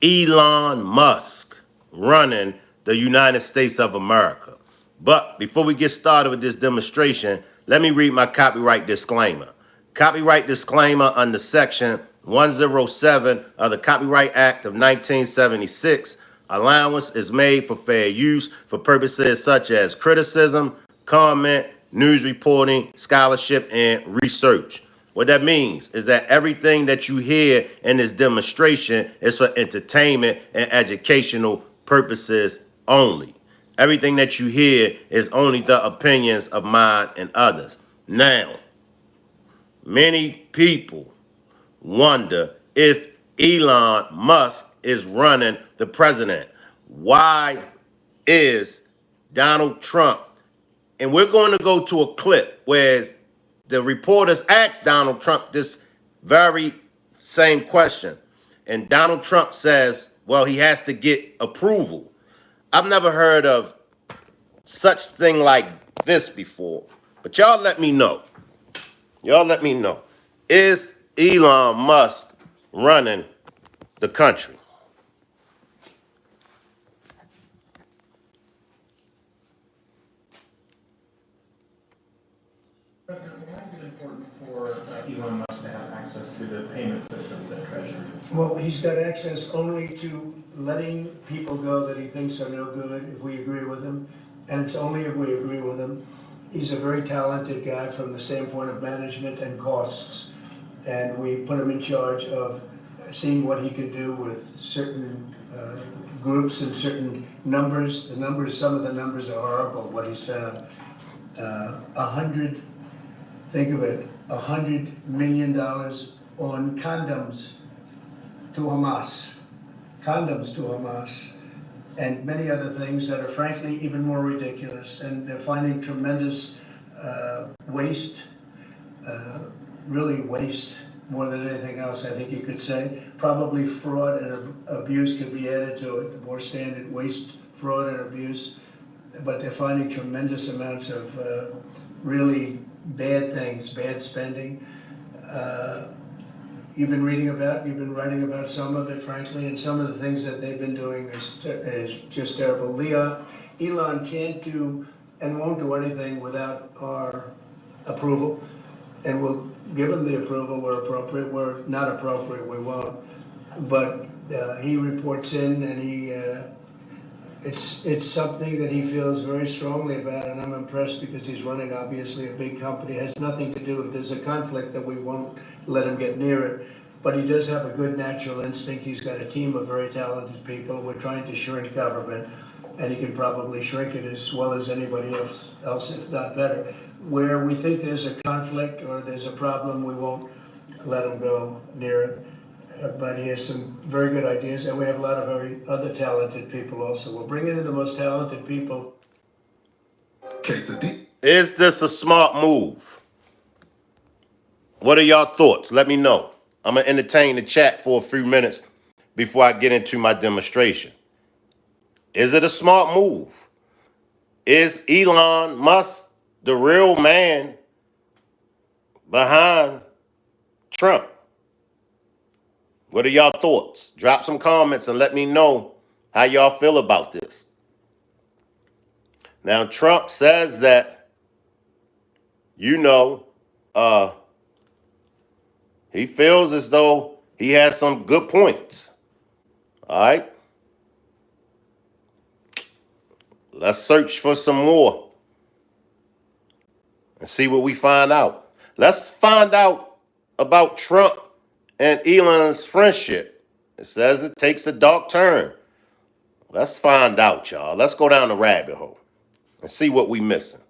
Elon Musk running the United States of America. But before we get started with this demonstration, let me read my copyright disclaimer. Copyright disclaimer under Section 107 of the Copyright Act of 1976. Allowance is made for fair use for purposes such as criticism, comment, news reporting, scholarship, and research. What that means is that everything that you hear in this demonstration is for entertainment and educational purposes only. Everything that you hear is only the opinions of mine and others. Now, many people wonder if Elon Musk is running the president. Why is Donald Trump? And we're going to go to a clip where the reporters asked Donald Trump this very same question. And Donald Trump says, well, he has to get approval. I've never heard of such thing like this before. But y'all let me know. Y'all let me know. Is Elon Musk running the country? President, why is it important for Elon Musk to have access to the payment systems at Treasury? Well, he's got access only to letting people go that he thinks are no good if we agree with him, and it's only if we agree with him. He's a very talented guy from the standpoint of management and costs, and we put him in charge of seeing what he could do with certain groups and certain numbers. Some of the numbers are horrible, what he's found. Think of it, $100 million on condoms to Hamas, and many other things that are frankly even more ridiculous. And they're finding tremendous waste, really waste more than anything else, I think you could say. Probably fraud and abuse could be added to it, the more standard waste, fraud and abuse. But they're finding tremendous amounts of really bad things, bad spending. You've been writing about some of it, frankly, and some of the things that they've been doing is just terrible. Elon can't do and won't do anything without our approval, and we'll give him the approval where appropriate. Where not appropriate, we won't. But he reports in, and it's something that he feels very strongly about, and I'm impressed because he's running obviously a big company. It has nothing to do, if there's a conflict, that we won't let him get near it. But he does have a good natural instinct. He's got a team of very talented people. We're trying to shrink government, and he can probably shrink it as well as anybody else, if not better. Where we think there's a conflict or there's a problem, we won't let him go near it. But he has some very good ideas, and we have a lot of very other talented people also. We're bringing in the most talented people. Is this a smart move? What are y'all thoughts? Let me know. I'm going to entertain the chat for a few minutes before I get into my demonstration. Is it a smart move? Is Elon Musk the real man behind Trump? What are y'all thoughts? Drop some comments and let me know how y'all feel about this. Now, Trump says that, he feels as though he has some good points. All right? Let's search for some more and see what we find out. Let's find out about Trump and Elon's friendship. It says it takes a dark turn. Let's find out, y'all. Let's go down the rabbit hole and see what we missing.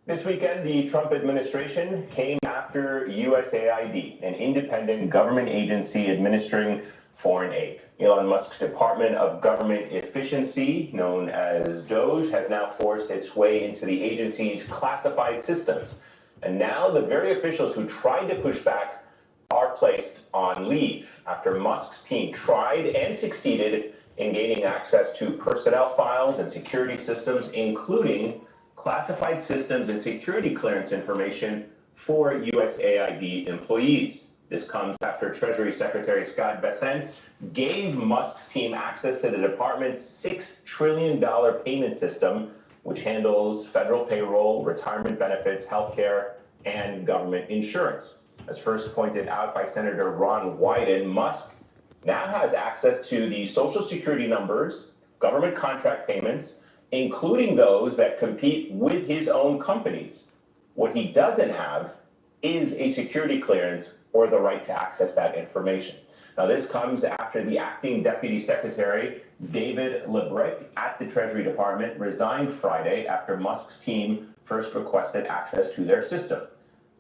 This weekend, the Trump administration came after USAID, an independent government agency administering foreign aid. Elon Musk's Department of Government Efficiency, known as DOGE, has now forced its way into the agency's classified systems. And now the very officials who tried to push back are placed on leave after Musk's team tried and succeeded in gaining access to personnel files and security systems, including classified systems and security clearance information for USAID employees. This comes after Treasury Secretary Scott Bessent gave Musk's team access to the department's $6 trillion payment system, which handles federal payroll, retirement benefits, healthcare, and government insurance. As first pointed out by Senator Ron Wyden, Musk now has access to the Social Security numbers, government contract payments, including those that compete with his own companies. What he doesn't have is a security clearance or the right to access that information. Now, this comes after the acting Deputy Secretary, David Lebrick, at the Treasury Department resigned Friday after Musk's team first requested access to their system.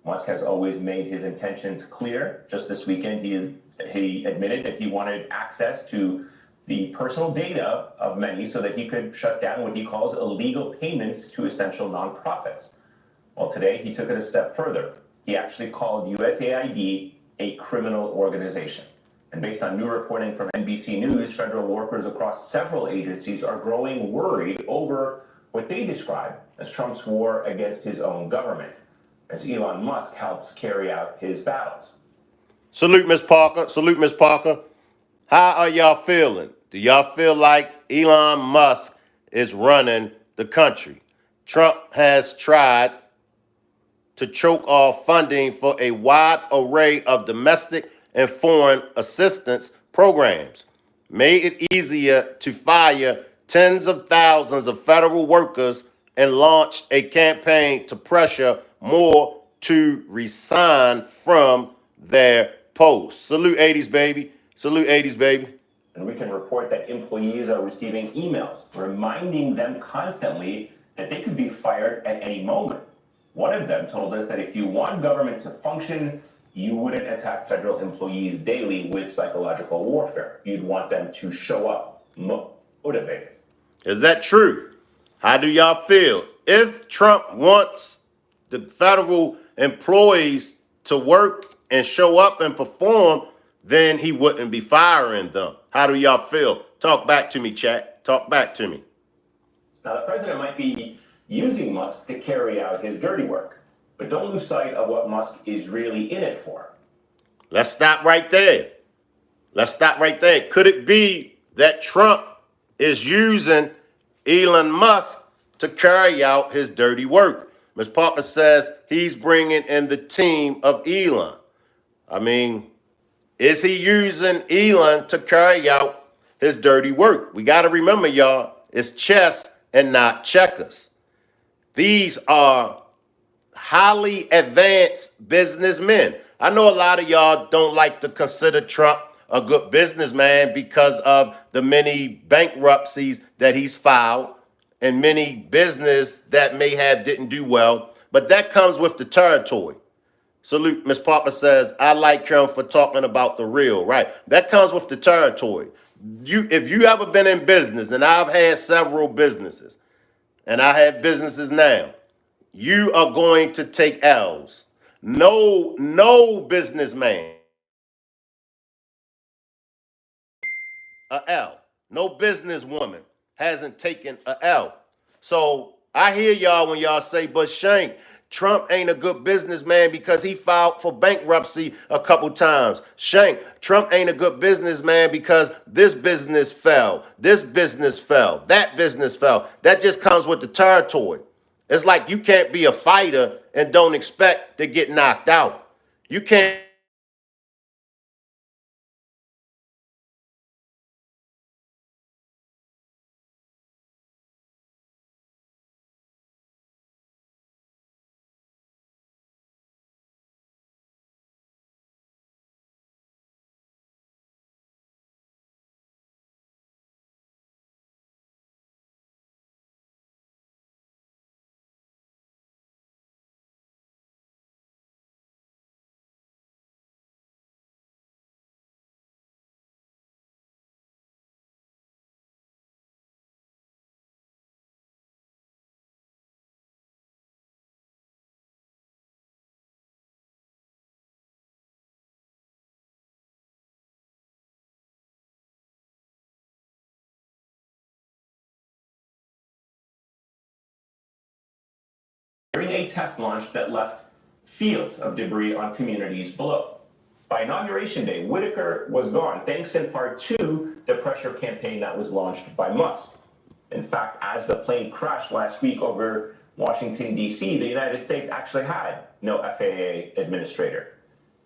Musk has always made his intentions clear. Just this weekend, he admitted that he wanted access to the personal data of many so that he could shut down what he calls illegal payments to essential nonprofits. Well, today he took it a step further. He actually called USAID a criminal organization. And based on new reporting from NBC News, federal workers across several agencies are growing worried over what they describe as Trump's war against his own government, as Elon Musk helps carry out his battles. Salute, Miss Parker. Salute, Miss Parker. How are y'all feeling? Do y'all feel like Elon Musk is running the country? Trump has tried to choke off funding for a wide array of domestic and foreign assistance programs, made it easier to fire tens of thousands of federal workers, and launched a campaign to pressure more to resign from their posts. Salute 80s, baby. Salute 80s, baby. And we can report that employees are receiving emails reminding them constantly that they could be fired at any moment. One of them told us that if you want government to function, you wouldn't attack federal employees daily with psychological warfare. You'd want them to show up motivated. Is that true? How do y'all feel? If Trump wants the federal employees to work and show up and perform, then he wouldn't be firing them. How do y'all feel? Talk back to me, chat. Talk back to me. Now, the president might be using Musk to carry out his dirty work, but don't lose sight of what Musk is really in it for. Let's stop right there. Let's stop right there. Could it be that Trump is using Elon Musk to carry out his dirty work? Ms. Parker says he's bringing in the team of Elon. I mean, is he using Elon to carry out his dirty work? We got to remember, y'all, it's chess and not checkers. These are highly advanced businessmen. I know a lot of y'all don't like to consider Trump a good businessman because of the many bankruptcies that he's filed and many business that may have didn't do well, but that comes with the territory. Salute, Ms. Parker says, I like him for talking about the real, right? That comes with the territory. If you ever been in business, and I've had several businesses, and I have businesses now, you are going to take L's. No businessman a L. No businesswoman hasn't taken a L. So I hear y'all when y'all say, but Shank, Trump ain't a good businessman because he filed for bankruptcy a couple times. Shank, Trump ain't a good businessman because this business fell, this business fell, that business fell. That just comes with the territory. It's like you can't be a fighter and don't expect to get knocked out. You can't During a test launch that left fields of debris on communities below. By Inauguration Day, Whitaker was gone, thanks in part to the pressure campaign that was launched by Musk. In fact, as the plane crashed last week over Washington, D.C., the United States actually had no FAA administrator.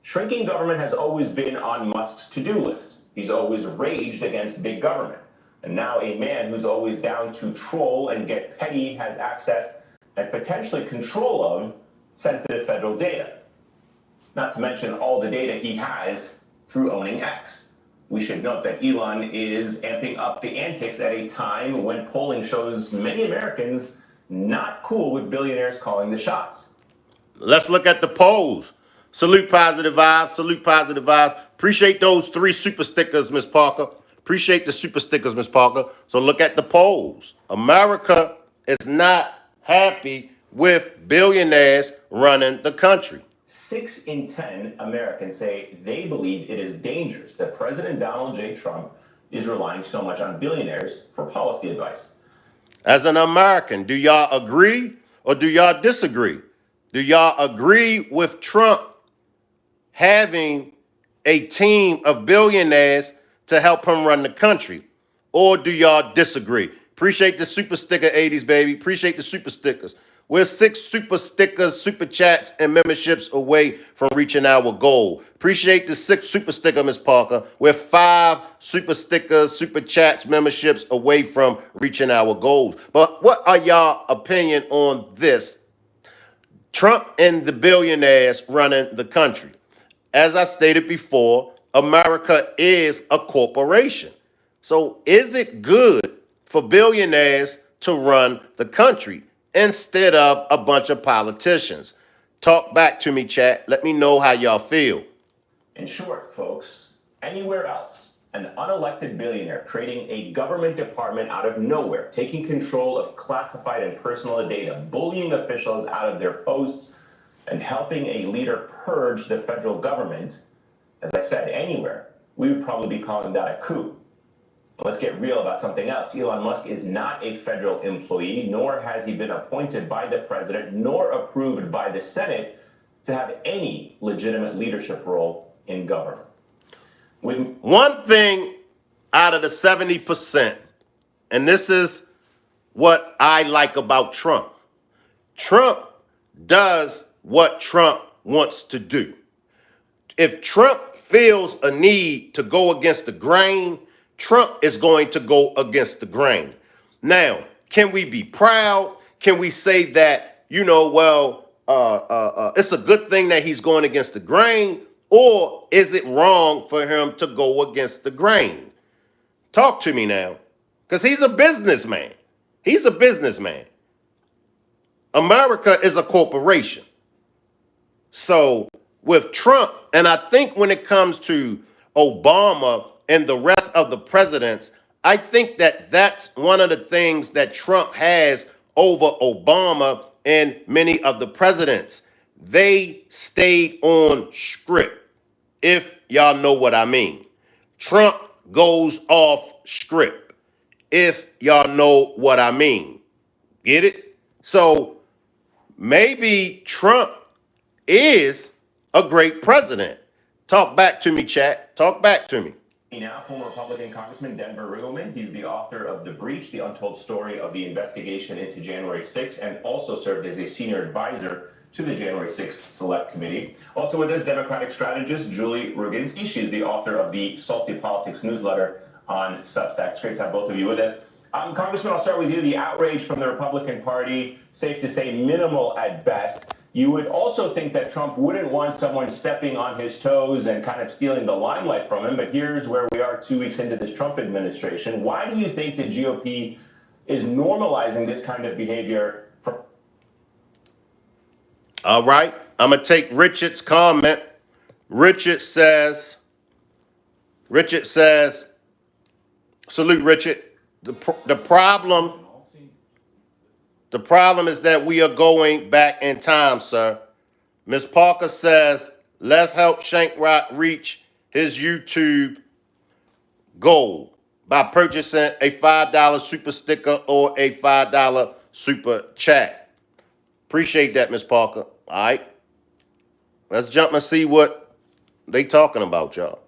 Shrinking government has always been on Musk's to-do list. He's always raged against big government. And now a man who's always down to troll and get petty has access and potentially control of sensitive federal data. Not to mention all the data he has through owning X. We should note that Elon is amping up the antics at a time when polling shows many Americans not cool with billionaires calling the shots. Let's look at the polls. Salute positive vibes. Salute positive vibes. Appreciate those 3 super stickers, Miss Parker. Appreciate the super stickers, Miss Parker. So look at the polls. America is not happy with billionaires running the country. 6 in 10 Americans say they believe it is dangerous that President Donald J. Trump is relying so much on billionaires for policy advice. As an American, do y'all agree or do y'all disagree? Do y'all agree with Trump having a team of billionaires to help him run the country? Or do y'all disagree? Appreciate the super sticker 80s, baby. Appreciate the super stickers. We're 6 super stickers, super chats, and memberships away from reaching our goal. Appreciate the 6 super sticker, Miss Parker. We're 5 super stickers, super chats, memberships away from reaching our goals. But what are y'all opinion on this? Trump and the billionaires running the country. As I stated before, America is a corporation. So is it good for billionaires to run the country instead of a bunch of politicians? Talk back to me, chat. Let me know how y'all feel. In short, folks, anywhere else, an unelected billionaire creating a government department out of nowhere, taking control of classified and personal data, bullying officials out of their posts, and helping a leader purge the federal government, as I said, anywhere, we would probably be calling that a coup. Let's get real about something else. Elon Musk is not a federal employee, nor has he been appointed by the president, nor approved by the Senate to have any legitimate leadership role in government. One thing out of the 70%, and this is what I like about Trump. Trump does what Trump wants to do. If Trump feels a need to go against the grain, Trump is going to go against the grain. Now, can we be proud? Can we say that, it's a good thing that he's going against the grain? Or is it wrong for him to go against the grain? Talk to me now, because he's a businessman. He's a businessman. America is a corporation. So with Trump, and I think when it comes to Obama and the rest of the presidents, I think that that's one of the things that Trump has over Obama and many of the presidents. They stayed on script, if y'all know what I mean. Trump goes off script, if y'all know what I mean. Get it? So maybe Trump is a great president. Talk back to me, chat. Talk back to me. Now, former Republican Congressman Denver Riggleman. He's the author of The Breach, the untold story of the investigation into January 6th, and also served as a senior advisor to the January 6th Select Committee. Also with us, Democratic strategist Julie Roginski. She's the author of the Salty Politics newsletter on Substack. It's great to have both of you with us. Congressman, I'll start with you. The outrage from the Republican Party, safe to say minimal at best. You would also think that Trump wouldn't want someone stepping on his toes and kind of stealing the limelight from him. But here's where we are 2 weeks into this Trump administration. Why do you think the GOP is normalizing this kind of behavior? All right. I'm going to take Richard's comment. Richard says, salute Richard. The problem is that we are going back in time, sir. Ms. Parker says, let's help Shankrock reach his YouTube goal by purchasing a $5 super sticker or a $5 super chat. Appreciate that, Ms. Parker. All right. Let's jump and see what they talking about, y'all?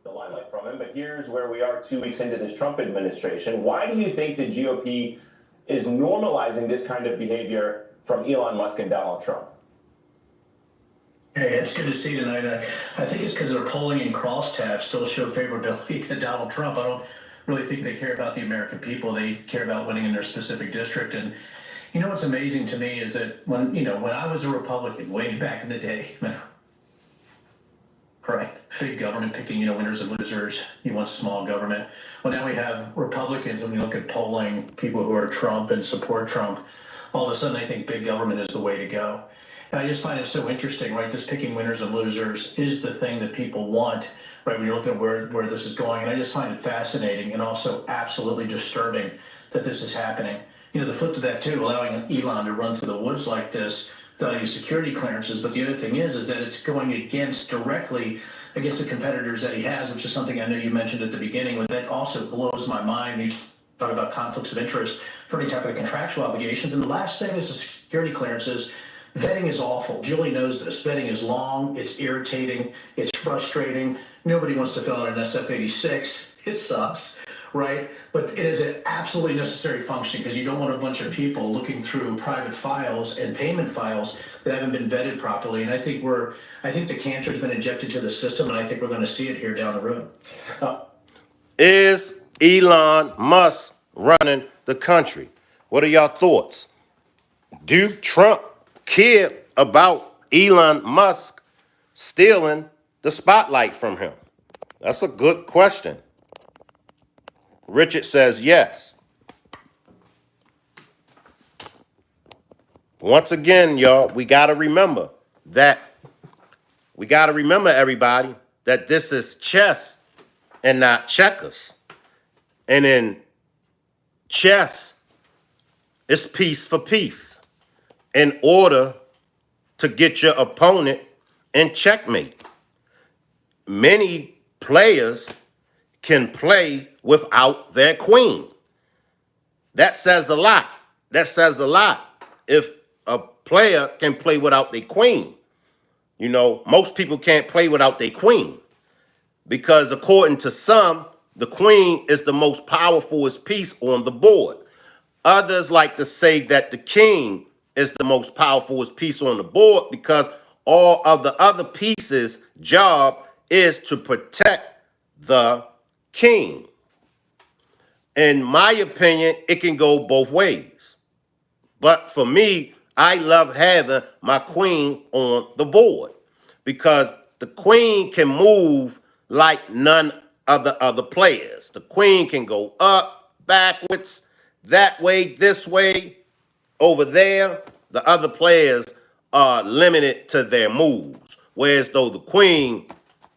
The limelight from him, but here's where we are 2 weeks into this Trump administration. Why do you think the GOP is normalizing this kind of behavior from Elon Musk and Donald Trump? Hey, it's good to see you tonight. I think it's because their polling and crosstabs still show favorability to Donald Trump. I don't really think they care about the American people. They care about winning in their specific district. And you know what's amazing to me is that when I was a Republican way back in the day, right, big government picking winners and losers. You want small government. Well, now we have Republicans, and we look at polling people who are Trump and support Trump. All of a sudden, I think big government is the way to go. And I just find it so interesting, right? This picking winners and losers is the thing that people want, right? When you're looking at where this is going. And I just find it fascinating and also absolutely disturbing that this is happening. The flip to that too, allowing Elon to run through the woods like this without any security clearances. But the other thing is that it's going directly against the competitors that he has, which is something I know you mentioned at the beginning, but that also blows my mind. You talk about conflicts of interest for any type of contractual obligations. And the last thing is the security clearances. Vetting is awful. Julie knows this. Vetting is long, it's irritating, it's frustrating. Nobody wants to fill out an SF-86. It sucks, right? But it is an absolutely necessary function because you don't want a bunch of people looking through private files and payment files that haven't been vetted properly. And I think the cancer's been injected to the system, and I think we're going to see it here down the road. Is Elon Musk running the country? What are y'all thoughts? Do Trump care about Elon Musk stealing the spotlight from him? That's a good question. Richard says yes. Once again, y'all, we got to remember, everybody, that this is chess and not checkers. And in chess, it's piece for piece in order to get your opponent in checkmate. Many players can play without their queen. That says a lot. If a player can play without their queen, most people can't play without their queen because according to some, the queen is the most powerful piece on the board. Others like to say that the king is the most powerful piece on the board because all of the other pieces' job is to protect the king. In my opinion, it can go both ways. But for me, I love having my queen on the board because the queen can move like none of the other players. The queen can go up, backwards, that way, this way, over there. The other players are limited to their moves. Whereas though the queen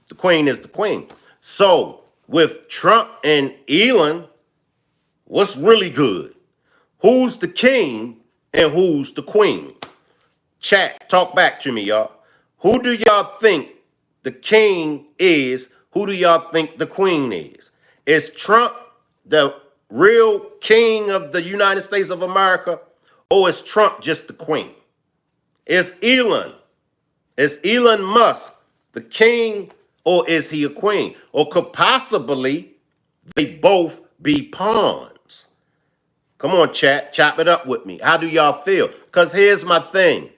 is the queen. So with Trump and Elon, what's really good? Who's the king and who's the queen? Chat, talk back to me, y'all. Who do y'all think the king is? Who do y'all think the queen is? Is Trump the real king of the United States of America, or is Trump just the queen? Is Elon Musk the king, or is he a queen? Or could possibly they both be pawns? Come on, chat, chop it up with me. How do y'all feel? Because here's my thing.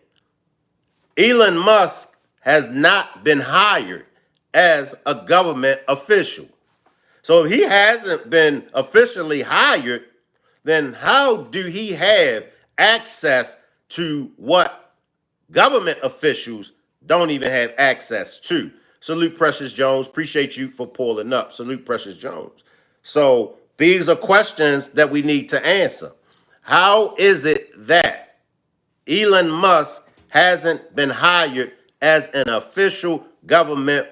Elon Musk has not been hired as a government official. So if he hasn't been officially hired, then how do he have access to what government officials don't even have access to? Salute, Precious Jones. Appreciate you for pulling up. Salute, Precious Jones. So these are questions that we need to answer. How is it that Elon Musk hasn't been hired as an official government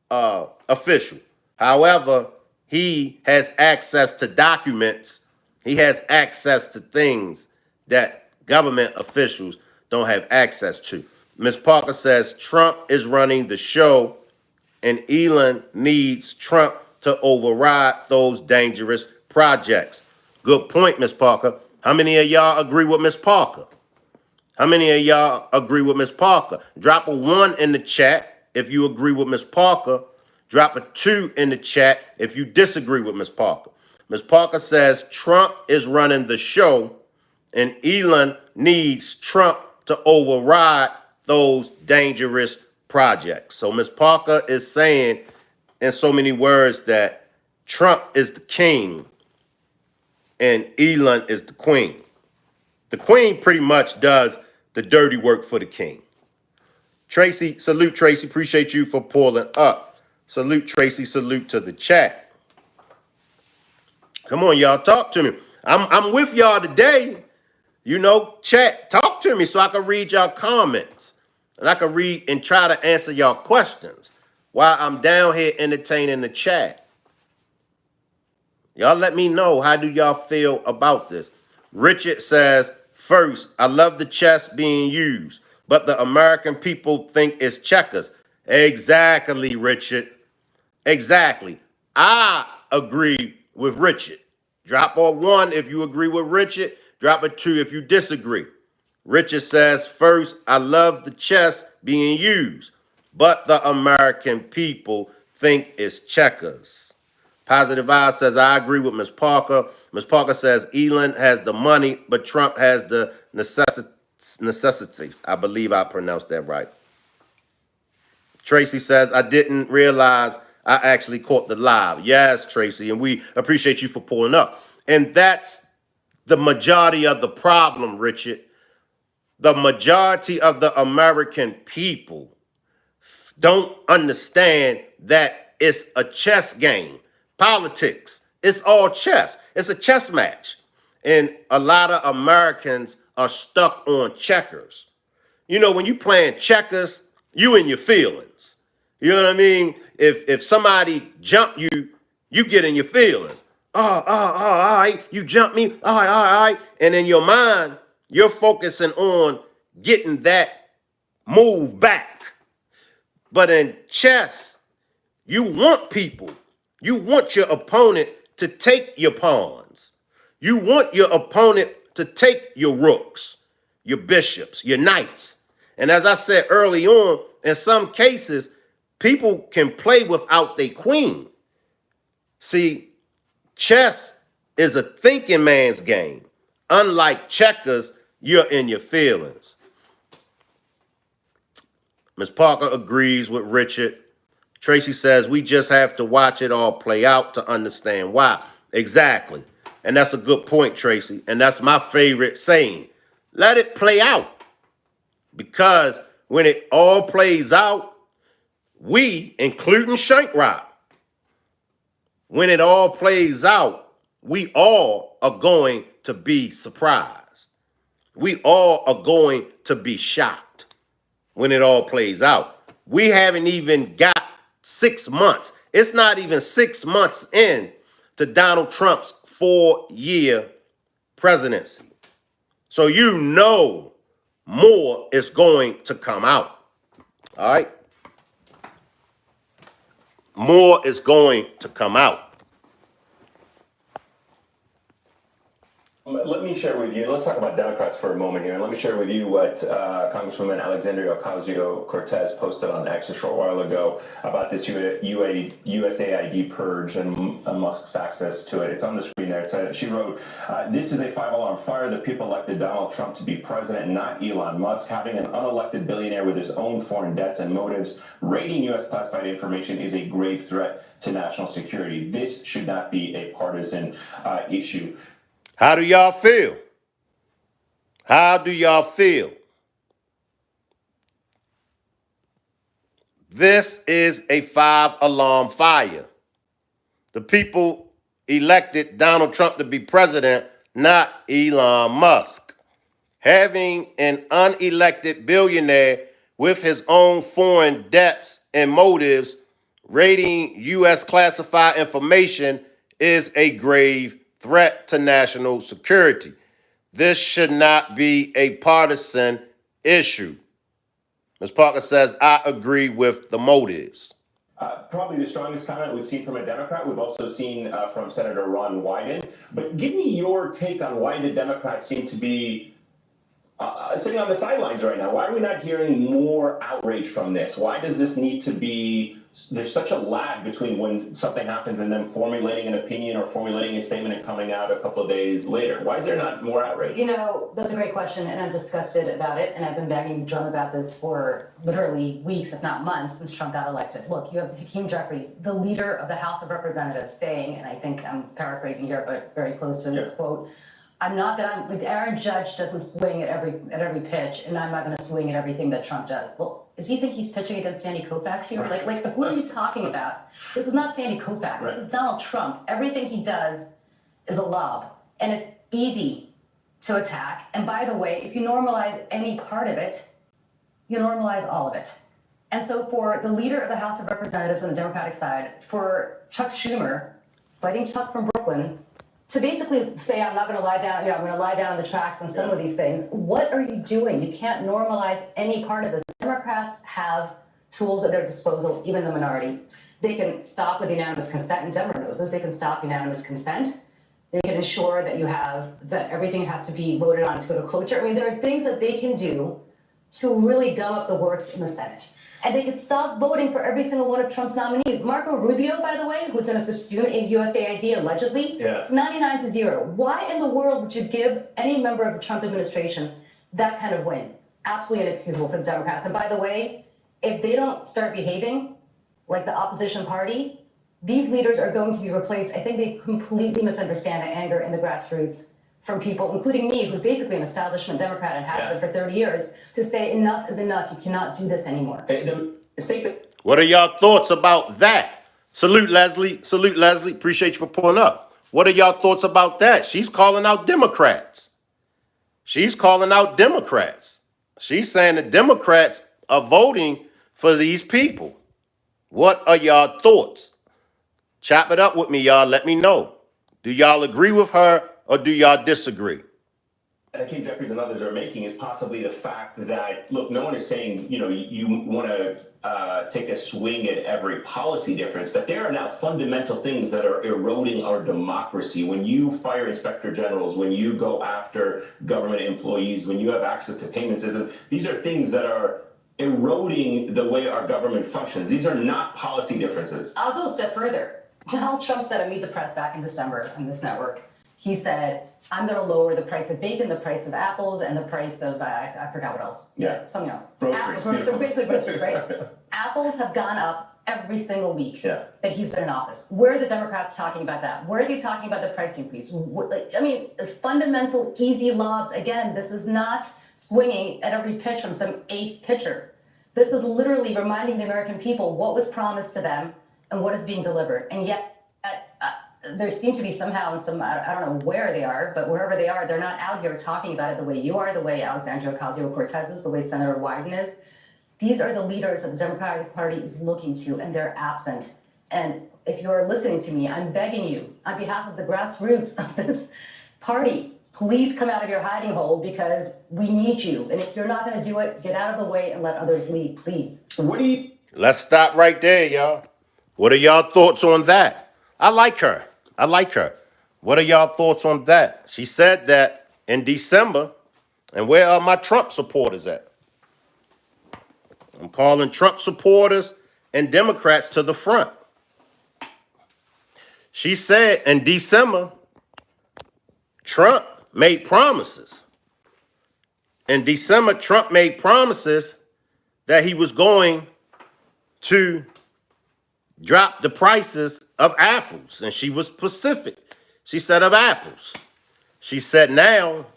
official? However, he has access to documents. He has access to things that government officials don't have access to. Ms. Parker says Trump is running the show and Elon needs Trump to override those dangerous projects. Good point, Ms. Parker. How many of y'all agree with Miss Parker? How many of y'all agree with Miss Parker? Drop a 1 in the chat if you agree with Miss Parker. Drop a 2 in the chat if you disagree with Miss Parker. Miss Parker says Trump is running the show and Elon needs Trump to override those dangerous projects. So Miss Parker is saying in so many words that Trump is the king and Elon is the queen. The queen pretty much does the dirty work for the king. Tracy, salute Tracy. Appreciate you for pulling up. Salute Tracy, salute to the chat. Come on, y'all, talk to me. I'm with y'all today. You know, chat, talk to me so I can read y'all comments. And I can read and try to answer y'all questions while I'm down here entertaining the chat. Y'all let me know, how do y'all feel about this? Richard says, first, I love the chess being used, but the American people think it's checkers. Exactly, Richard. Exactly. I agree with Richard. Drop a 1 if you agree with Richard. Drop a 2 if you disagree. Richard says, first, I love the chess being used, but the American people think it's checkers. Positive Vibe says, I agree with Ms. Parker. Ms. Parker says, Elon has the money, but Trump has the necessities. I believe I pronounced that right. Tracy says, I didn't realize I actually caught the live. Yes, Tracy, and we appreciate you for pulling up. And that's the majority of the problem, Richard. The majority of the American people don't understand that it's a chess game. Politics, it's all chess. It's a chess match. And a lot of Americans are stuck on checkers. You know, when you playing checkers, you in your feelings. You know what I mean? If somebody jump you, you get in your feelings. All right, you jump me, all right. And in your mind, you're focusing on getting that move back. But in chess, you want people. You want your opponent to take your pawns. You want your opponent to take your rooks, your bishops, your knights. And as I said early on, in some cases, people can play without their queen. See, chess is a thinking man's game. Unlike checkers, you're in your feelings. Ms. Parker agrees with Richard. Tracy says, we just have to watch it all play out to understand why. Exactly. And that's a good point, Tracy. And that's my favorite saying. Let it play out. Because when it all plays out, we, including Shank Rock, when it all plays out, we all are going to be surprised. We all are going to be shocked when it all plays out. We haven't even got 6 months. It's not even 6 months in to Donald Trump's 4-year presidency. So you know more is going to come out. All right? More is going to come out. Let me share with you, let's talk about Democrats for a moment here. And let me share with you what Congresswoman Alexandria Ocasio-Cortez posted on X a short while ago about this USAID purge and Musk's access to it. It's on the screen there. It said, she wrote, this is a 5-alarm fire. The people elected Donald Trump to be president, not Elon Musk. Having an unelected billionaire with his own foreign debts and motives raiding U.S. classified information is a grave threat to national security. This should not be a partisan issue. How do y'all feel? How do y'all feel? This is a 5-alarm fire. The people elected Donald Trump to be president, not Elon Musk. Having an unelected billionaire with his own foreign debts and motives raiding U.S. classified information is a grave threat to national security. This should not be a partisan issue. Ms. Parker says, I agree with the motives. Probably the strongest comment we've seen from a Democrat. We've also seen from Senator Ron Wyden. But give me your take on why the Democrats seem to be sitting on the sidelines right now. Why are we not hearing more outrage from this? Why does this need to be? There's such a lag between when something happens and them formulating an opinion or formulating a statement and coming out a couple of days later. Why is there not more outrage? You know, that's a great question, and I'm disgusted about it, and I've been banging the drum about this for literally weeks, if not months, since Trump got elected. Look, you have Hakeem Jeffries, the leader of the House of Representatives, saying, and I think I'm paraphrasing here, but very close to the quote, Aaron Judge doesn't swing at every pitch, and I'm not going to swing at everything that Trump does. Well, does he think he's pitching against Sandy Koufax here? Like, what are you talking about? This is not Sandy Koufax. Right. This is Donald Trump. Everything he does is a lob, and it's easy to attack. And by the way, if you normalize any part of it, you normalize all of it. And so for the leader of the House of Representatives on the Democratic side, for Chuck Schumer, fighting Chuck from Brooklyn, to basically say, I'm not going to lie down, I'm going to lie down on the tracks on some of these things. What are you doing? You can't normalize any part of this. Democrats have tools at their disposal, even the minority. They can stop with unanimous consent, and Denver knows this. They can stop unanimous consent. They can ensure that everything has to be voted on to a cloture. I mean, there are things that they can do to really gum up the works in the Senate. And they could stop voting for every single one of Trump's nominees. Marco Rubio, by the way, who's going to subsume USAID allegedly, 99-0. Why in the world would you give any member of the Trump administration that kind of win? Absolutely inexcusable for the Democrats. And by the way, if they don't start behaving like the opposition party, these leaders are going to be replaced. I think they completely misunderstand the anger in the grassroots from people, including me, who's basically an establishment Democrat and has been for 30 years, to say enough is enough. You cannot do this anymore. What are y'all thoughts about that? Salute, Leslie. Salute, Leslie. Appreciate you for pulling up. What are y'all thoughts about that? She's calling out Democrats. She's calling out Democrats. She's saying the Democrats are voting for these people. What are y'all thoughts? Chop it up with me, y'all. Let me know. Do y'all agree with her or do y'all disagree? And Hakeem Jeffries and others are making is possibly the fact that, look, no one is saying, you want to take a swing at every policy difference, but there are now fundamental things that are eroding our democracy. When you fire inspector generals, when you go after government employees, when you have access to payment systems, these are things that are eroding the way our government functions. These are not policy differences. I'll go a step further. Donald Trump said at Meet the Press back in December on this network, he said, I'm going to lower the price of bacon, the price of apples, and the price of, I forgot what else. Something else. Groceries. So basically groceries, right? Apples have gone up every single week that he's been in office. Where are the Democrats talking about that? Where are they talking about the price increase? I mean, fundamental, easy lobs. Again, this is not swinging at every pitch from some ace pitcher. This is literally reminding the American people what was promised to them and what is being delivered. And yet, there seem to be somehow in some, I don't know where they are, but wherever they are, they're not out here talking about it the way you are, the way Alexandria Ocasio-Cortez is, the way Senator Wyden is. These are the leaders that the Democratic Party is looking to, and they're absent. And if you're listening to me, I'm begging you, on behalf of the grassroots of this party, please come out of your hiding hole because we need you. And if you're not going to do it, get out of the way and let others lead, please. Let's stop right there, y'all. What are y'all thoughts on that? I like her. What are y'all thoughts on that? She said that in December. And where are my Trump supporters at? I'm calling Trump supporters and Democrats to the front. She said in December, Trump made promises. In December, Trump made promises that he was going to drop the prices of apples. And she was specific. She said of apples. She said now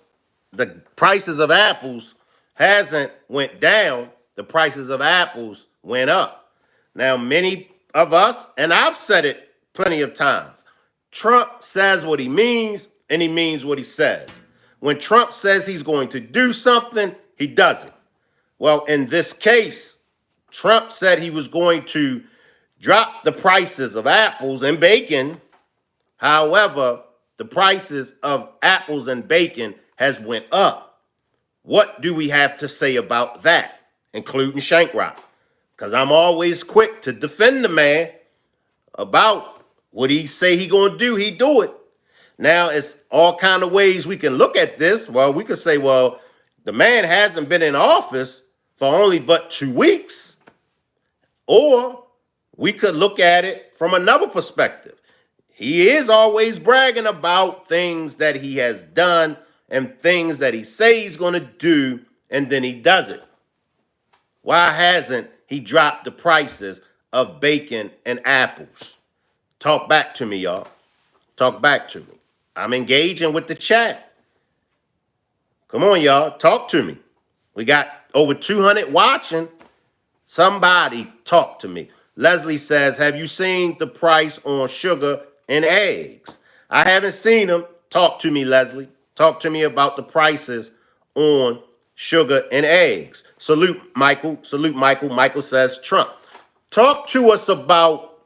the prices of apples hasn't went down. The prices of apples went up. Now, many of us, and I've said it plenty of times, Trump says what he means and he means what he says. When Trump says he's going to do something, he does it. Well, in this case, Trump said he was going to drop the prices of apples and bacon. However, the prices of apples and bacon has went up. What do we have to say about that, including Shank Rock? because I'm always quick to defend the man about what he say he gonna do, he do it. Now, it's all kind of ways we can look at this. Well, we could say, well, the man hasn't been in office for only but 2 weeks. Or we could look at it from another perspective. He is always bragging about things that he has done and things that he says he's going to do, and then he does it. Why hasn't he dropped the prices of bacon and apples? Talk back to me, y'all. Talk back to me. I'm engaging with the chat. Come on, y'all. Talk to me. We got over 200 watching. Somebody talk to me. Leslie says, have you seen the price on sugar and eggs? I haven't seen them. Talk to me, Leslie. Talk to me about the prices on sugar and eggs. Salute, Michael. Salute, Michael. Michael says, Trump. Talk to us about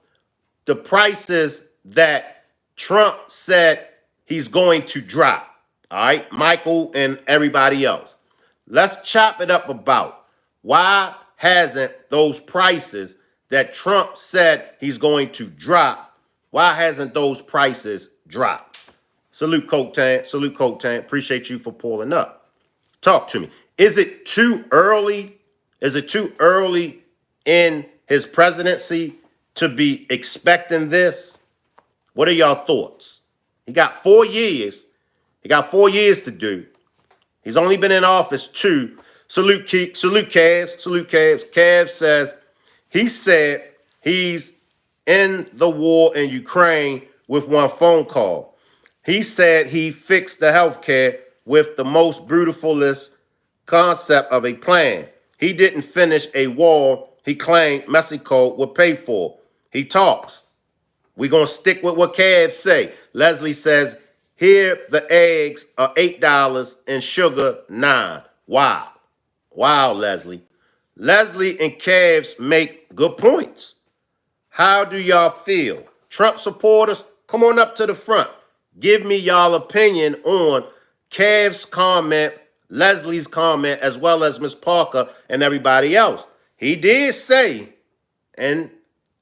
the prices that Trump said he's going to drop. All right, Michael and everybody else. Let's chop it up about why hasn't those prices that Trump said he's going to drop, why hasn't those prices dropped? Salute, Coke Tank. Salute, Coke Tank. Appreciate you for pulling up. Talk to me. Is it too early? Is it too early in his presidency to be expecting this? What are y'all thoughts? He got 4 years. He got 4 years to do. He's only been in office 2. Salute, salute, Cavs. Salute, Cavs. Cavs says he said he's in the war in Ukraine with one phone call. He said he fixed the healthcare with the most brutalist concept of a plan. He didn't finish a wall he claimed Mexico would pay for. He talks. We're going to stick with what Cavs say. Leslie says, here the eggs are $8 and sugar $9. Wow. Wow, Leslie. Leslie and Cavs make good points. How do y'all feel? Trump supporters, come on up to the front. Give me y'all opinion on Cavs' comment, Leslie's comment, as well as Ms. Parker and everybody else. He did say, and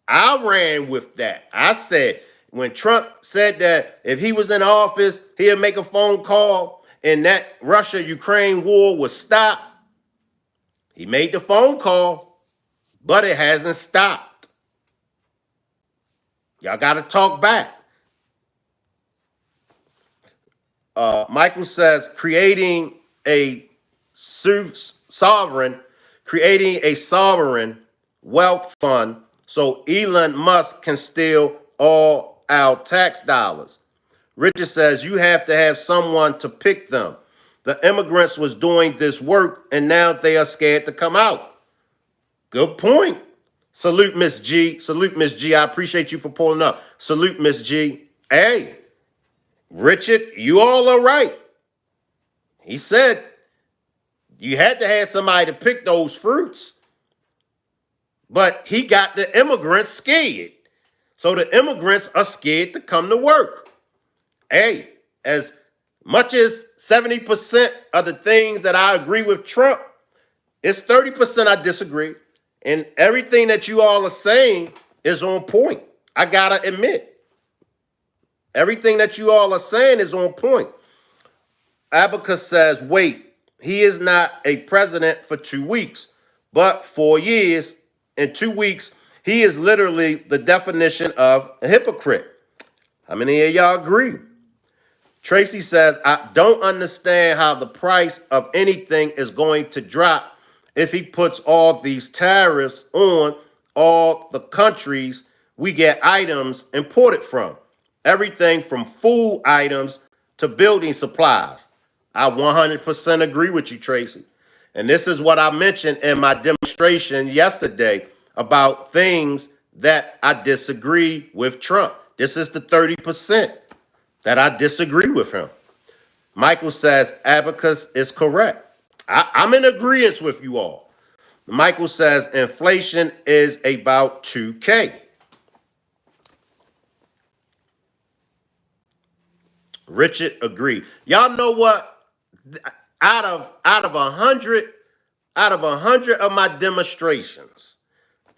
I ran with that. I said, when Trump said that if he was in office, he'd make a phone call and that Russia-Ukraine war would stop. He made the phone call, but it hasn't stopped. Y'all got to talk back. Michael says, creating a sovereign wealth fund so Elon Musk can steal all our tax dollars. Richard says, you have to have someone to pick them. The immigrants was doing this work and now they are scared to come out. Good point. Salute, Miss G. Salute, Miss G. I appreciate you for pulling up. Salute, Miss G. Hey, Richard, you all are right. He said you had to have somebody to pick those fruits. But he got the immigrants scared. So the immigrants are scared to come to work. Hey, as much as 70% of the things that I agree with Trump, it's 30% I disagree. And everything that you all are saying is on point. I gotta admit. Everything that you all are saying is on point. Abacus says, wait, he is not a president for 2 weeks, but 4 years and 2 weeks. He is literally the definition of a hypocrite. How many of y'all agree? Tracy says, I don't understand how the price of anything is going to drop if he puts all these tariffs on all the countries we get items imported from. Everything from food items to building supplies. I 100% agree with you, Tracy. And this is what I mentioned in my demonstration yesterday about things that I disagree with Trump. This is the 30% that I disagree with him. Michael says, Abacus is correct. I'm in agreement with you all. Michael says, inflation is about 2K. Richard agreed. Y'all know what? Out of 100 of my demonstrations,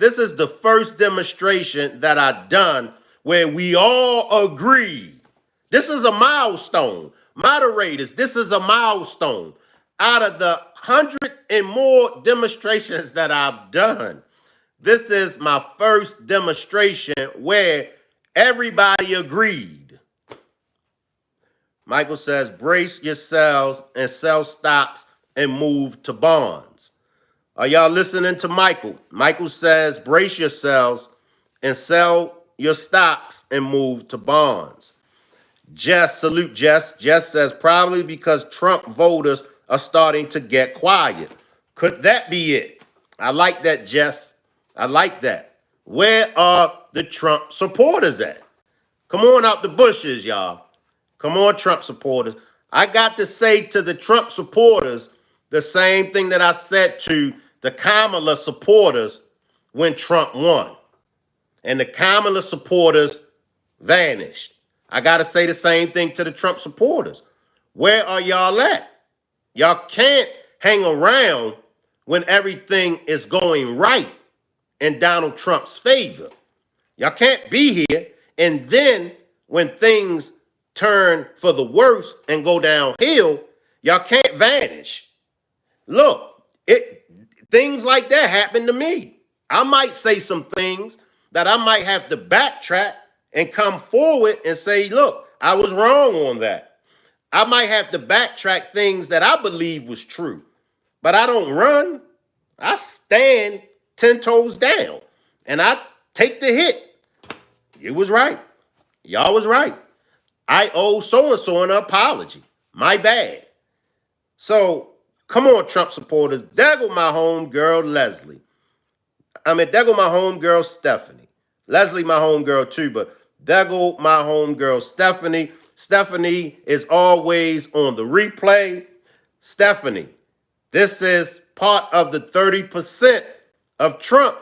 This is the first demonstration that I've done where we all agree. This is a milestone. Moderators, this is a milestone. Out of the 100 and more demonstrations that I've done, this is my first demonstration where everybody agreed. Michael says, brace yourselves and sell stocks and move to bonds. Are y'all listening to Michael? Michael says, brace yourselves and sell your stocks and move to bonds. Jess, salute Jess. Jess says, probably because Trump voters are starting to get quiet. Could that be it? I like that, Jess. I like that. Where are the Trump supporters at? Come on out the bushes, y'all. Come on, Trump supporters. I got to say to the Trump supporters the same thing that I said to the Kamala supporters when Trump won. And the Kamala supporters vanished. I got to say the same thing to the Trump supporters. Where are y'all at? Y'all can't hang around when everything is going right in Donald Trump's favor. Y'all can't be here. And then when things turn for the worse and go downhill, y'all can't vanish. Look, things like that happen to me. I might say some things that I might have to backtrack and come forward and say, look, I was wrong on that. I might have to backtrack things that I believe was true, but I don't run. I stand 10 toes down and I take the hit. You was right. Y'all was right. I owe so-and-so an apology. My bad. So come on, Trump supporters. There go my homegirl, Leslie. There go my homegirl, Stephanie. Leslie, my homegirl too, but there go my homegirl, Stephanie. Stephanie is always on the replay. Stephanie, this is part of the 30% of Trump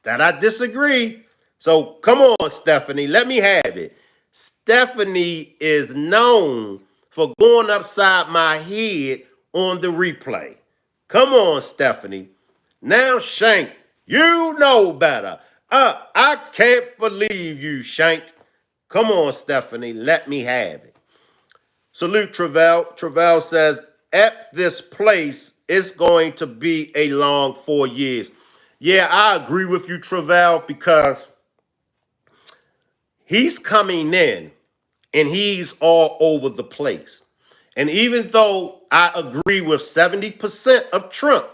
that I disagree. So come on, Stephanie, let me have it. Stephanie is known for going upside my head on the replay. Come on, Stephanie. Now, Shank, you know better. I can't believe you, Shank. Come on, Stephanie, let me have it. Salute, Travell. Travell says, at this place, it's going to be a long 4 years. Yeah, I agree with you, Travell, because he's coming in and he's all over the place. And even though I agree with 70% of Trump,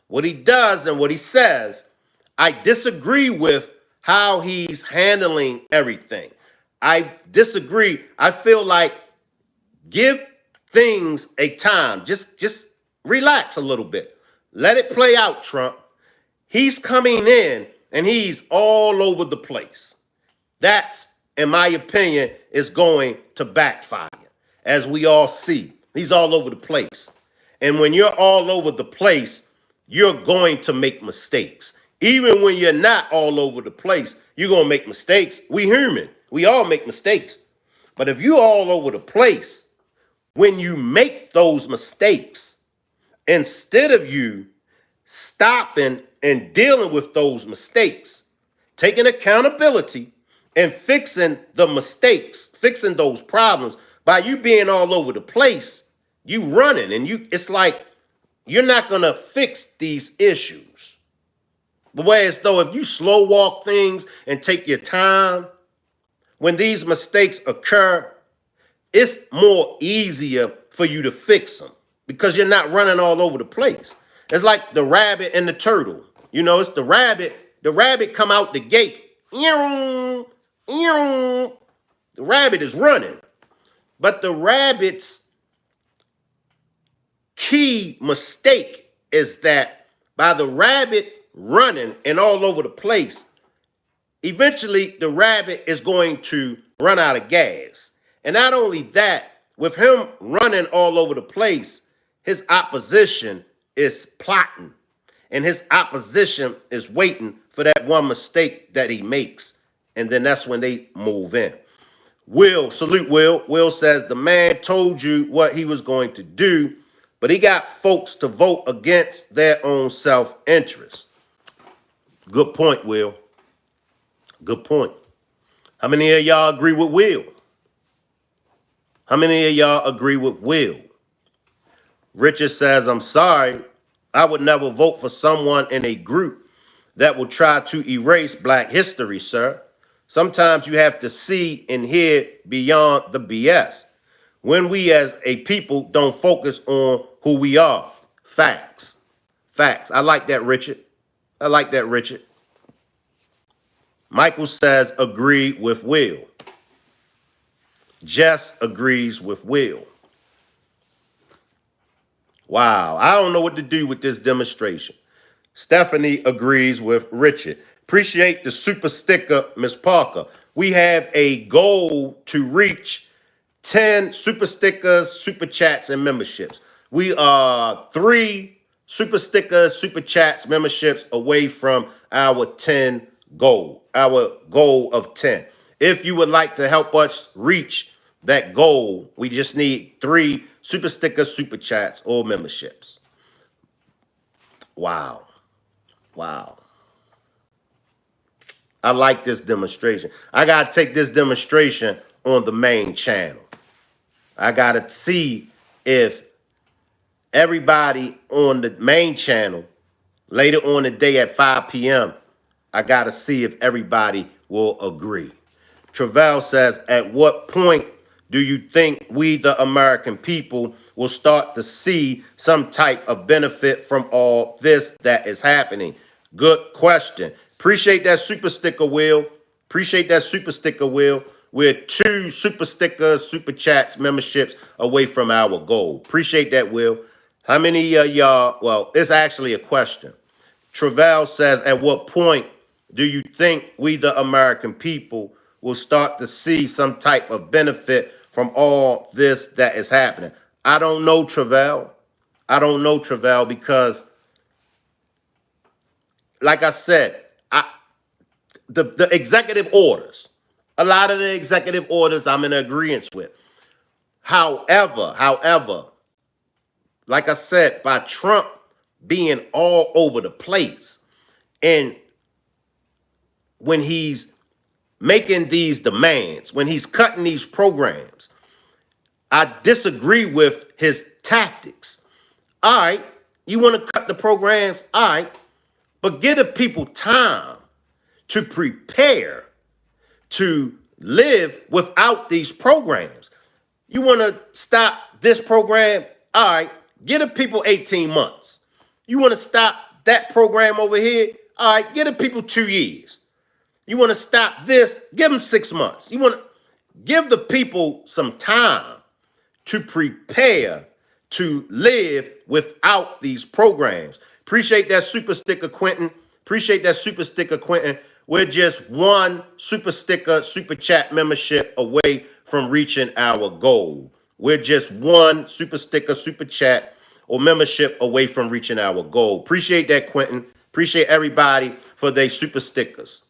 what he does and what he says, I disagree with how he's handling everything. I disagree. I feel like give things a time. Just relax a little bit. Let it play out, Trump. He's coming in and he's all over the place. That's, in my opinion, is going to backfire. As we all see, he's all over the place. And when you're all over the place, you're going to make mistakes. Even when you're not all over the place, you're going to make mistakes. We human. We all make mistakes. But if you're all over the place, when you make those mistakes, instead of you stopping and dealing with those mistakes, taking accountability and fixing the mistakes, fixing those problems, by you being all over the place, you running and it's like you're not going to fix these issues. But whereas though if you slow walk things and take your time, when these mistakes occur, it's more easier for you to fix them because you're not running all over the place. It's like the rabbit and the turtle. You know, it's the rabbit. The rabbit come out the gate. The rabbit is running. But the rabbit's key mistake is that by the rabbit running and all over the place, eventually the rabbit is going to run out of gas. And not only that, with him running all over the place, his opposition is plotting. And his opposition is waiting for that one mistake that he makes. And then that's when they move in. Will, salute Will. Will says, the man told you what he was going to do, but he got folks to vote against their own self-interest. Good point, Will. Good point. How many of y'all agree with Will? How many of y'all agree with Will? Richard says, I'm sorry, I would never vote for someone in a group that will try to erase black history, sir. Sometimes you have to see and hear beyond the BS. When we as a people don't focus on who we are. Facts. Facts. I like that, Richard. I like that, Richard. Michael says, agree with Will. Jess agrees with Will. Wow, I don't know what to do with this demonstration. Stephanie agrees with Richard. Appreciate the super sticker, Miss Parker. We have a goal to reach 10 super stickers, super chats, and memberships. We are 3 super stickers, super chats, memberships away from our 10 goal, our goal of 10. If you would like to help us reach that goal, we just need 3 super stickers, super chats, or memberships. Wow. Wow. I like this demonstration. I got to take this demonstration on the main channel. I got to see if everybody on the main channel later on the day at 5 p.m., I got to see if everybody will agree. Travell says, at what point do you think we, the American people, will start to see some type of benefit from all this that is happening? Good question. Appreciate that super sticker, Will. Appreciate that super sticker, Will. We're 2 super stickers, super chats, memberships away from our goal. Appreciate that, Will. How many of y'all, well, it's actually a question. Travell says, at what point do you think we, the American people, will start to see some type of benefit from all this that is happening? I don't know, Travell. I don't know, Travell, because, like I said, the executive orders, a lot of the executive orders I'm in agreement with. However, like I said, by Trump being all over the place, and when he's making these demands, when he's cutting these programs, I disagree with his tactics. All right, you want to cut the programs? All right, but give the people time to prepare to live without these programs. You want to stop this program? All right, give the people 18 months. You want to stop that program over here? All right, give the people 2 years. You want to stop this? Give them 6 months. You want to give the people some time to prepare to live without these programs. Appreciate that super sticker, Quentin. Appreciate that super sticker, Quentin. We're just 1 super sticker, super chat membership away from reaching our goal. We're just 1 super sticker, super chat, or membership away from reaching our goal. Appreciate that, Quentin. Appreciate everybody for their super stickers.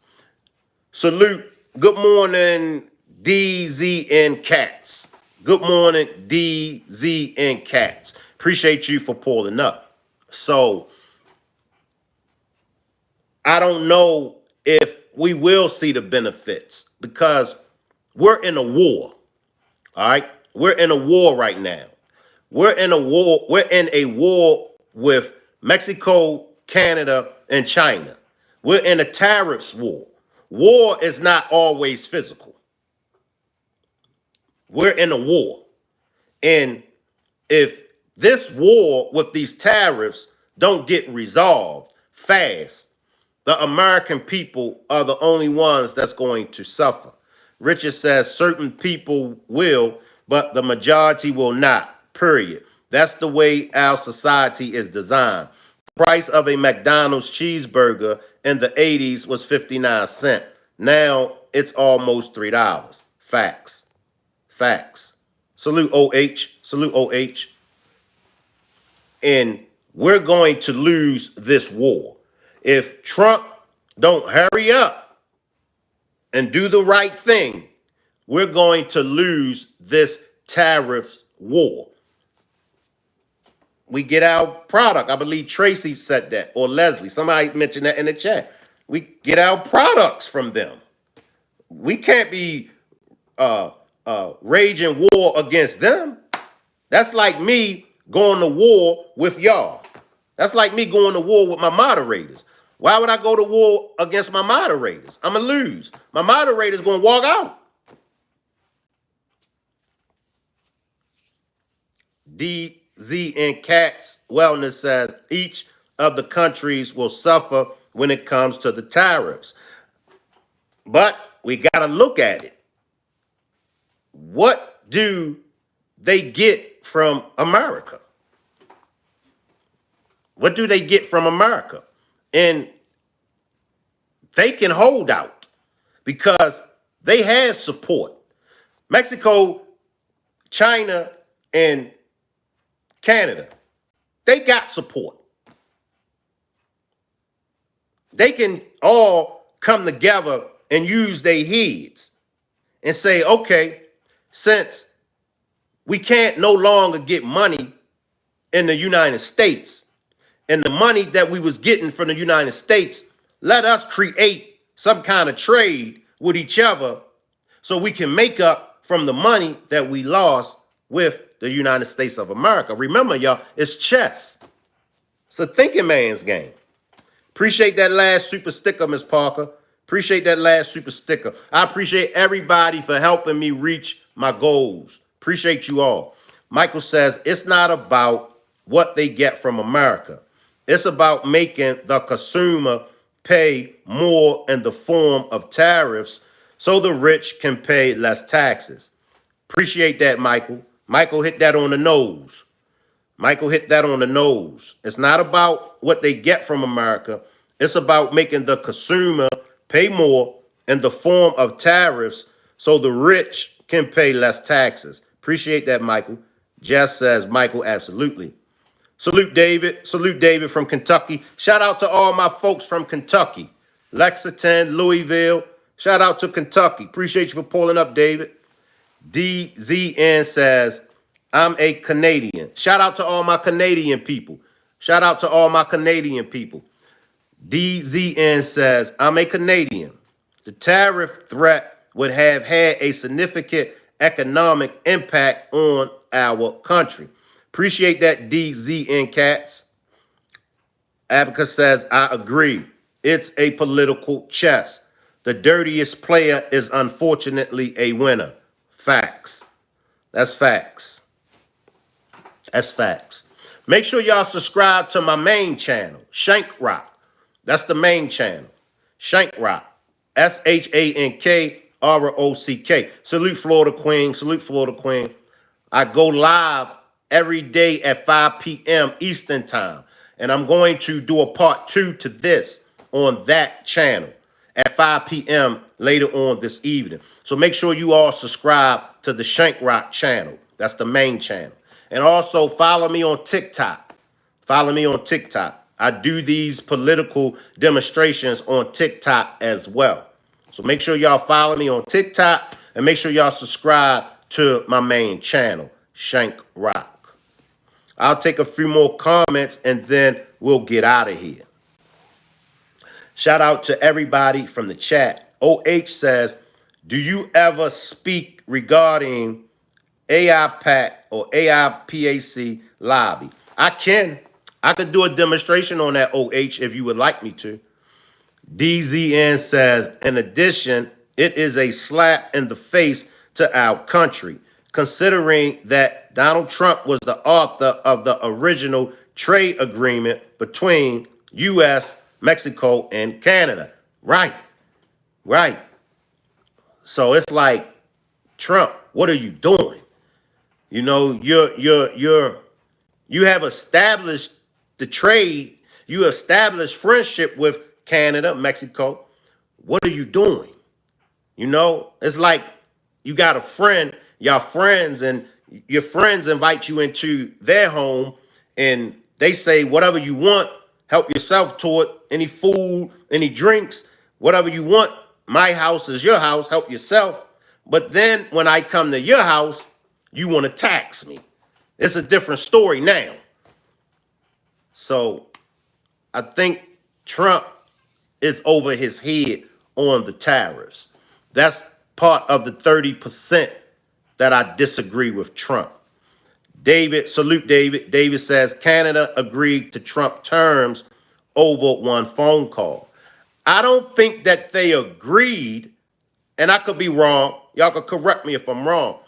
Salute. Good morning, DZN Cats. Good morning, DZN Cats. Appreciate you for pulling up. So, I don't know if we will see the benefits because we're in a war. All right? We're in a war right now. We're in a war. We're in a war with Mexico, Canada, and China. We're in a tariffs war. War is not always physical. We're in a war. And if this war with these tariffs don't get resolved fast, the American people are the only ones that's going to suffer. Richard says certain people will, but the majority will not, period. That's the way our society is designed. The price of a McDonald's cheeseburger in the 80s was 59 cents. Now it's almost $3. Facts. Facts. Salute OH. Salute OH. And we're going to lose this war. If Trump don't hurry up and do the right thing, we're going to lose this tariff war. We get our product. I believe Tracy said that, or Leslie. Somebody mentioned that in the chat. We get our products from them. We can't be raging war against them. That's like me going to war with y'all. That's like me going to war with my moderators. Why would I go to war against my moderators? I'm going to lose. My moderator's going to walk out. DZ and Cats Wellness says each of the countries will suffer when it comes to the tariffs. But we got to look at it. What do they get from America? What do they get from America? And they can hold out because they have support. Mexico, China, and Canada, they got support. They can all come together and use their heads and say, okay, since we can't no longer get money in the United States, and the money that we was getting from the United States, let us create some kind of trade with each other so we can make up from the money that we lost with the United States of America. Remember, y'all, it's chess. It's a thinking man's game. Appreciate that last super sticker, Ms. Parker. Appreciate that last super sticker. I appreciate everybody for helping me reach my goals. Appreciate you all. Michael says, it's not about what they get from America. It's about making the consumer pay more in the form of tariffs so the rich can pay less taxes. Appreciate that, Michael. Michael hit that on the nose. Michael hit that on the nose. It's not about what they get from America. It's about making the consumer pay more in the form of tariffs so the rich can pay less taxes. Appreciate that, Michael. Jess says, Michael, absolutely. Salute David. Salute David from Kentucky. Shout out to all my folks from Kentucky. Lexington, Louisville. Shout out to Kentucky. Appreciate you for pulling up, David. DZN says, I'm a Canadian. Shout out to all my Canadian people. Shout out to all my Canadian people. DZN says, I'm a Canadian. The tariff threat would have had a significant economic impact on our country. Appreciate that, DZN Cats. Abacus says, I agree. It's a political chess. The dirtiest player is unfortunately a winner. Facts. That's facts. That's facts. Make sure y'all subscribe to my main channel, Shank Rock. That's the main channel. Shank Rock. ShankRock. Salute Florida Queen. Salute Florida Queen. I go live every day at 5 p.m. Eastern Time. And I'm going to do a part 2 to this on that channel at 5 p.m. later on this evening. So make sure you all subscribe to the Shank Rock channel. That's the main channel. And also follow me on TikTok. Follow me on TikTok. I do these political demonstrations on TikTok as well. So make sure y'all follow me on TikTok and make sure y'all subscribe to my main channel, Shank Rock. I'll take a few more comments and then we'll get out of here. Shout out to everybody from the chat. OH says, do you ever speak regarding AIPAC or AIPAC lobby? I could do a demonstration on that, OH, if you would like me to. DZN says, in addition, it is a slap in the face to our country, considering that Donald Trump was the author of the original trade agreement between U.S., Mexico, and Canada. Right. So it's like, Trump, what are you doing? You know, you have established the trade. You established friendship with Canada, Mexico. What are you doing? You know, it's like you got a friend, y'all friends, and your friends invite you into their home and they say, whatever you want, help yourself to it. Any food, any drinks, whatever you want. My house is your house, help yourself. But then when I come to your house, you want to tax me. It's a different story now. So I think Trump is over his head on the tariffs. That's part of the 30% that I disagree with Trump. David, salute David. David says Canada agreed to Trump terms over one phone call. I don't think that they agreed, and I could be wrong. Y'all could correct me if I'm wrong.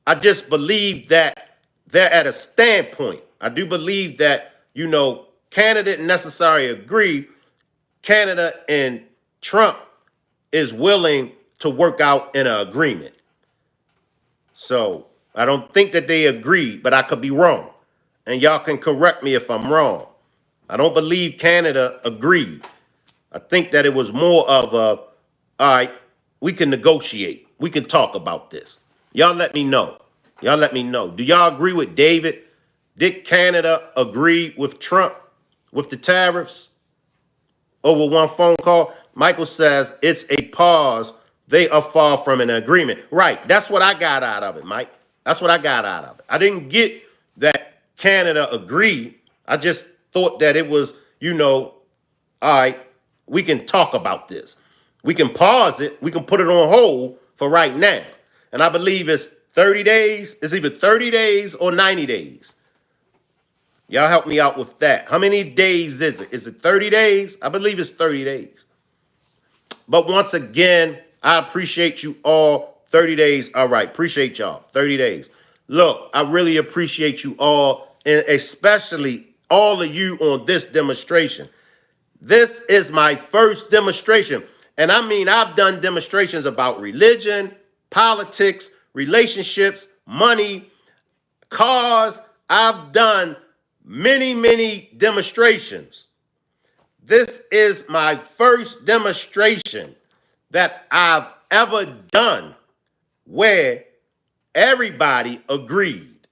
I just believe that they're at a standpoint. I do believe that, Canada didn't necessarily agree. Canada and Trump is willing to work out in an agreement. So I don't think that they agreed, but I could be wrong. And y'all can correct me if I'm wrong. I don't believe Canada agreed. I think that it was more of a, all right, we can negotiate. We can talk about this. Y'all let me know. Y'all let me know. Do y'all agree with David? Did Canada agree with Trump with the tariffs over one phone call? Michael says it's a pause. They are far from an agreement. Right. That's what I got out of it, Mike. That's what I got out of it. I didn't get that Canada agreed. I just thought that it was, all right, we can talk about this. We can pause it. We can put it on hold for right now. And I believe it's 30 days. It's either 30 days or 90 days. Y'all help me out with that. How many days is it? Is it 30 days? I believe it's 30 days. But once again, I appreciate you all. 30 days. All right. Appreciate y'all. 30 days. Look, I really appreciate you all, and especially all of you on this demonstration. This is my first demonstration. And I mean, I've done demonstrations about religion, politics, relationships, money, cars. I've done many, many demonstrations. This is my first demonstration that I've ever done where everybody agreed.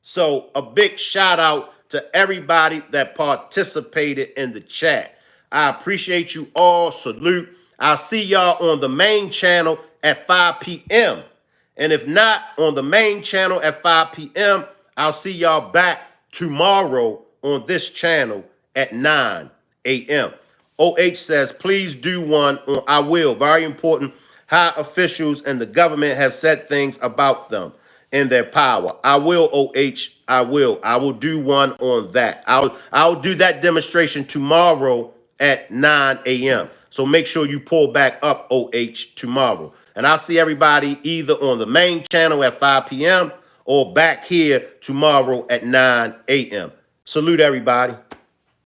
So a big shout out to everybody that participated in the chat. I appreciate you all. Salute. I'll see y'all on the main channel at 5 p.m. And if not on the main channel at 5 p.m., I'll see y'all back tomorrow on this channel at 9 a.m. OH says, please do one on I will. Very important. High officials and the government have said things about them in their power. I will, OH. I will. I will do one on that. I'll do that demonstration tomorrow at 9 a.m. So make sure you pull back up, OH, tomorrow. And I'll see everybody either on the main channel at 5 p.m. or back here tomorrow at 9 a.m. Salute everybody.